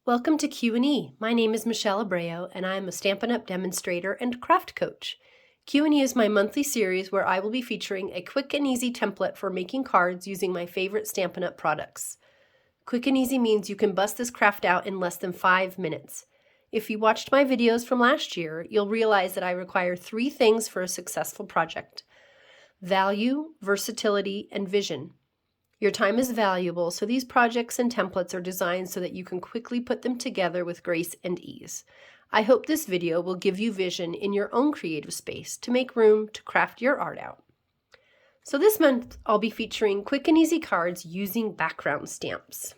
Welcome to Q&E. My name is Michelle Abreu, and I am a Stampin' Up! Demonstrator and craft coach. Q&E is my monthly series where I will be featuring a quick and easy template for making cards using my favorite Stampin' Up! Products. Quick and easy means you can bust this craft out in less than 5 minutes. If you watched my videos from last year, you'll realize that I require 3 things for a successful project: value, versatility, and vision. Your time is valuable, so these projects and templates are designed so that you can quickly put them together with grace and ease. I hope this video will give you vision in your own creative space to make room to craft your art out. So this month, I'll be featuring quick and easy cards using background stamps.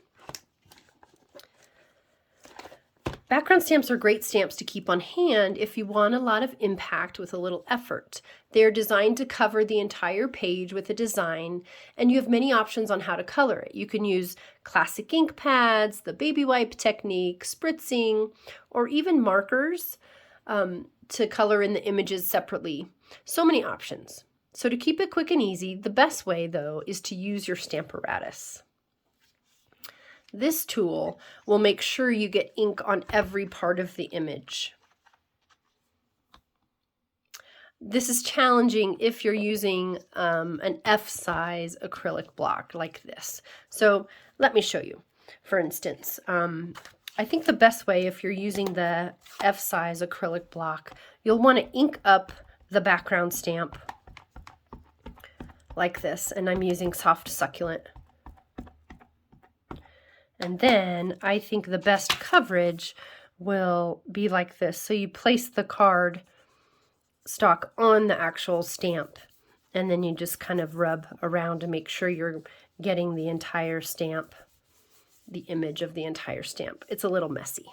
Background stamps are great stamps to keep on hand if you want a lot of impact with a little effort. They are designed to cover the entire page with a design, and you have many options on how to color it. You can use classic ink pads, the baby wipe technique, spritzing, or even markers to color in the images separately. So many options. So to keep it quick and easy, the best way, though, is to use your Stamparatus. This tool will make sure you get ink on every part of the image. This is challenging if you're using an F-size acrylic block like this. So let me show you. For instance, I think the best way, if you're using the F-size acrylic block, you'll want to ink up the background stamp like this, and I'm using Soft Succulent. And then I think the best coverage will be like this. So you place the card stock on the actual stamp, and then you just kind of rub around to make sure you're getting the entire stamp, the image of the entire stamp. It's a little messy,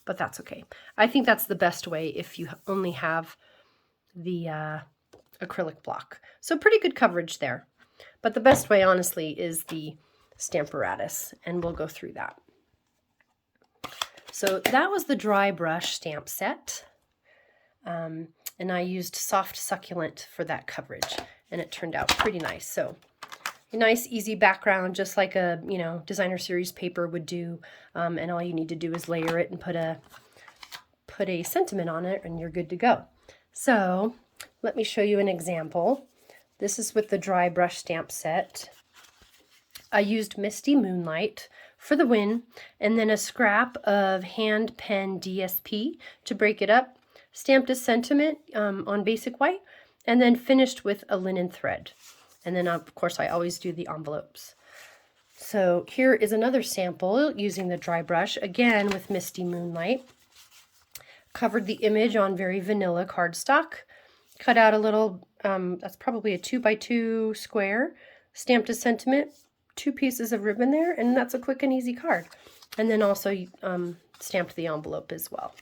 but that's okay. I think that's the best way if you only have the acrylic block. So pretty good coverage there. But the best way, honestly, is the Stamparatus, and we'll go through that. So that was the dry brush stamp set, and I used Soft Succulent for that coverage, and it turned out pretty nice. So a nice easy background, just like a designer series paper would do, and all you need to do is layer it and put a sentiment on it, and you're good to go. So let me show you an example. This is with the dry brush stamp set. I used Misty Moonlight for the win, and then a scrap of hand pen DSP to break it up, stamped a sentiment on basic white, and then finished with a linen thread. And then, of course, I always do the envelopes. So here is another sample using the dry brush, again with Misty Moonlight. Covered the image on very vanilla cardstock, cut out a little, that's probably a 2x2 square, stamped a sentiment, 2 pieces of ribbon there, and that's a quick and easy card. And then also stamped the envelope as well.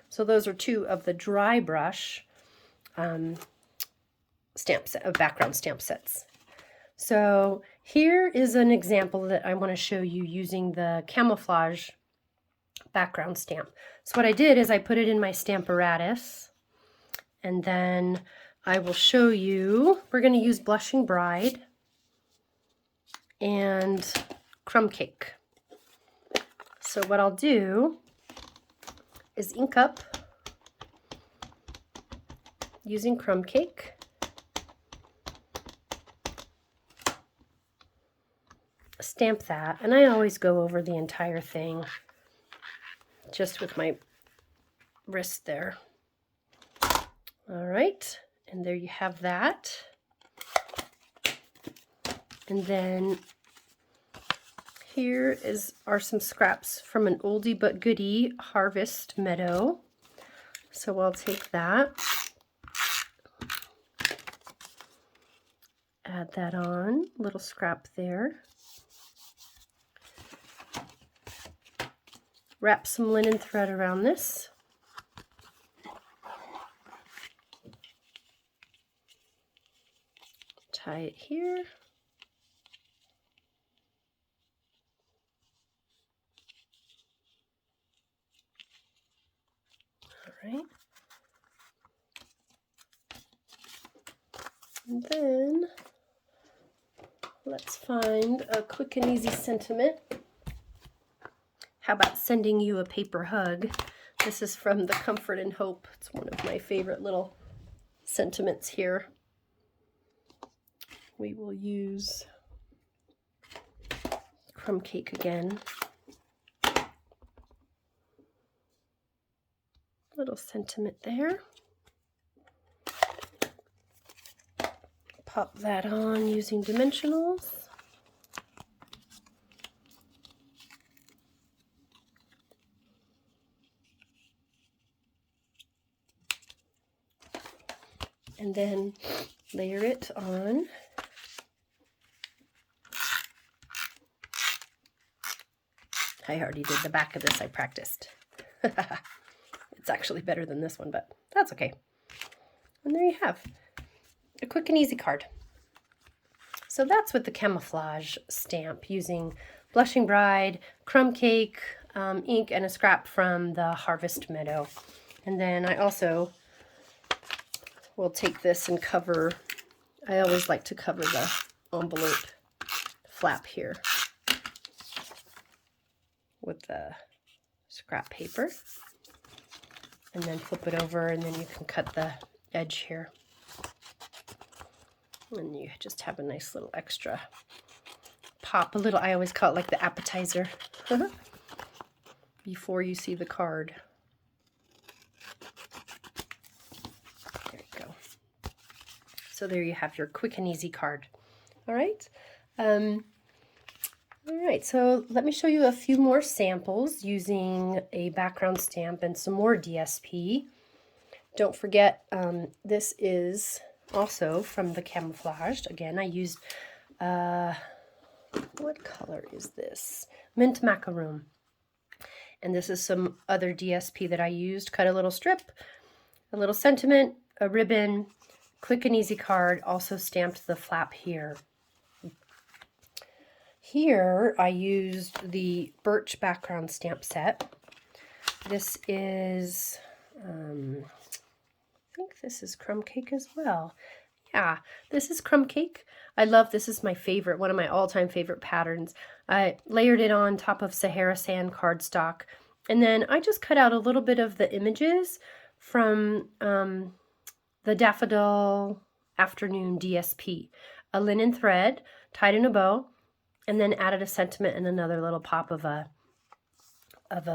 So those are 2 of the dry brush background stamp sets. So here is an example that I want to show you using the camouflage background stamp. So what I did is I put it in my Stamparatus, and then I will show you, we're going to use Blushing Bride and Crumb Cake. So what I'll do is ink up using Crumb Cake. Stamp that, and I always go over the entire thing just with my wrist there. All right, and there you have that. And then here are some scraps from an oldie but goodie Harvest Meadow. So I'll take that, add that on, little scrap there. Wrap some linen thread around this. Tie it here. All right. And then let's find a quick and easy sentiment. How about sending you a paper hug? This is from the Comfort and Hope. It's one of my favorite little sentiments here. We will use crumb cake again. Little sentiment there. Pop that on using dimensionals. And then layer it on. I already did the back of this, I practiced. It's actually better than this one, but that's okay. And there you have a quick and easy card. So that's with the camouflage stamp using Blushing Bride, crumb cake, ink, and a scrap from the Harvest Meadow. And then I also will take this and cover, I always like to cover the envelope flap here with the scrap paper, and then flip it over, and then you can cut the edge here. And you just have a nice little extra pop, a little, I always call it like the appetizer before you see the card. There you go. So there you have your quick and easy card. All right. All right, so let me show you a few more samples using a background stamp and some more DSP. Don't forget, this is also from the camouflaged. Again, I used, what color is this? Mint Macaroon. And this is some other DSP that I used. Cut a little strip, a little sentiment, a ribbon, quick and easy card, also stamped the flap here. Here I used the Birch background stamp set. This is, I think this is crumb cake as well. Yeah, this is crumb cake. I love, this is my favorite, one of my all-time favorite patterns. I layered it on top of Sahara Sand cardstock, and then I just cut out a little bit of the images from the Daffodil Afternoon DSP. A linen thread tied in a bow, and then added a sentiment and another little pop of a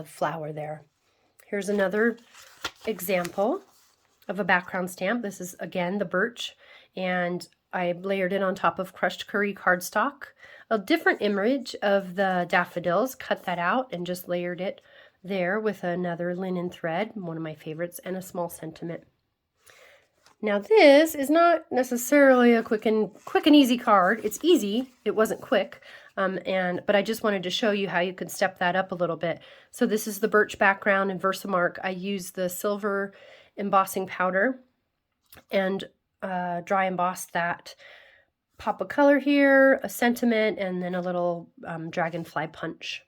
flower there. Here's another example of a background stamp. This is, again, the Birch, and I layered it on top of crushed curry cardstock. A different image of the daffodils, cut that out and just layered it there with another linen thread, one of my favorites, and a small sentiment. Now this is not necessarily a quick and easy card. It's easy, it wasn't quick, but I just wanted to show you how you can step that up a little bit. So this is the Birch background in Versamark. I used the silver embossing powder and dry embossed that. Pop of color here, a sentiment, and then a little dragonfly punch.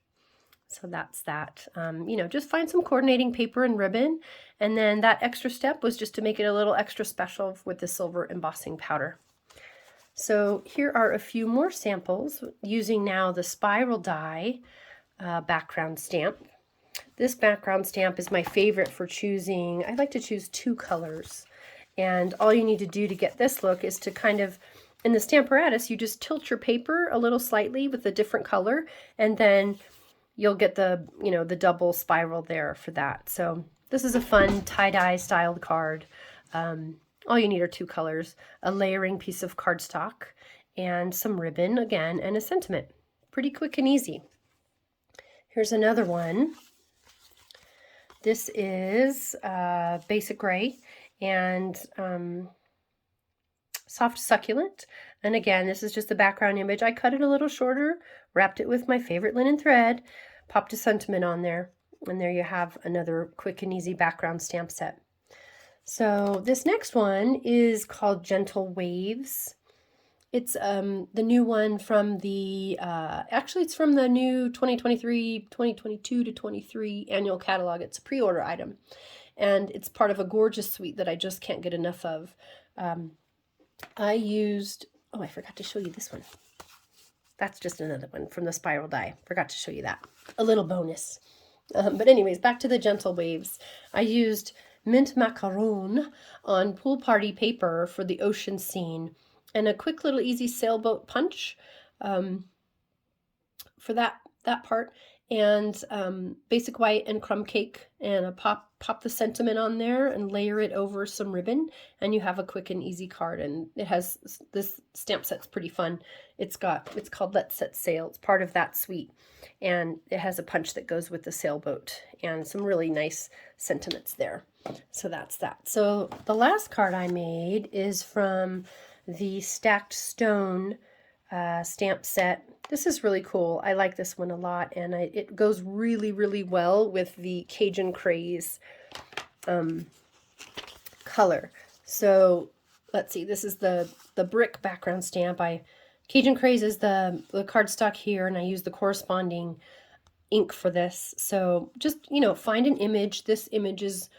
So that's that. You know, just find some coordinating paper and ribbon, and then that extra step was just to make it a little extra special with the silver embossing powder. So here are a few more samples using now the spiral die background stamp. This background stamp is my favorite for choosing. I like to choose 2 colors, and all you need to do to get this look is to kind of, in the Stamparatus, you just tilt your paper a little slightly with a different color, and then you'll get the, you know, the double spiral there for that. So this is a fun tie-dye styled card. All you need are 2 colors, a layering piece of cardstock, and some ribbon again, and a sentiment. Pretty quick and easy. Here's another one. This is Basic Gray and Soft Succulent. And again, this is just the background image. I cut it a little shorter, wrapped it with my favorite linen thread, popped a sentiment on there, and there you have another quick and easy background stamp set. So this next one is called Gentle Waves. It's the new one from the, actually it's from the new 2022 to 23 annual catalog. It's a pre-order item, and it's part of a gorgeous suite that I just can't get enough of. I used, oh, I forgot to show you this one. that's just another one from the spiral die. Forgot to show you that. A little bonus. But anyways, back to the gentle waves. I used mint macaron on pool party paper for the ocean scene, and a quick little easy sailboat punch for that part, and basic white and crumb cake, and a pop the sentiment on there and layer it over some ribbon, and you have a quick and easy card. And it has, this stamp set's pretty fun. It's called Let's Set Sail. It's part of that suite, and it has a punch that goes with the sailboat and some really nice sentiments there. So that's that. So the last card I made is from the Stacked Stone stamp set. This is really cool. I like this one a lot, and it goes really, really well with the Cajun Craze color. So let's see, this is the brick background stamp. Cajun Craze is the cardstock here, and I use the corresponding ink for this. So just, you know, find an image. This image is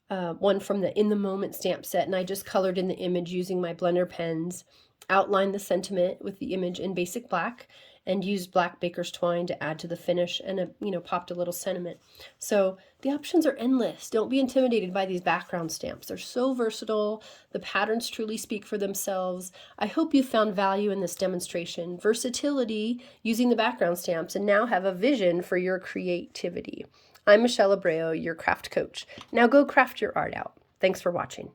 one from the In the Moment stamp set, and I just colored in the image using my blender pens, outlined the sentiment with the image in basic black, and used black baker's twine to add to the finish, and you know, popped a little sentiment. So the options are endless. Don't be intimidated by these background stamps. They're so versatile. The patterns truly speak for themselves. I hope you found value in this demonstration, versatility using the background stamps, and now have a vision for your creativity. I'm Michelle Abreu, your craft coach. Now go craft your art out. Thanks for watching.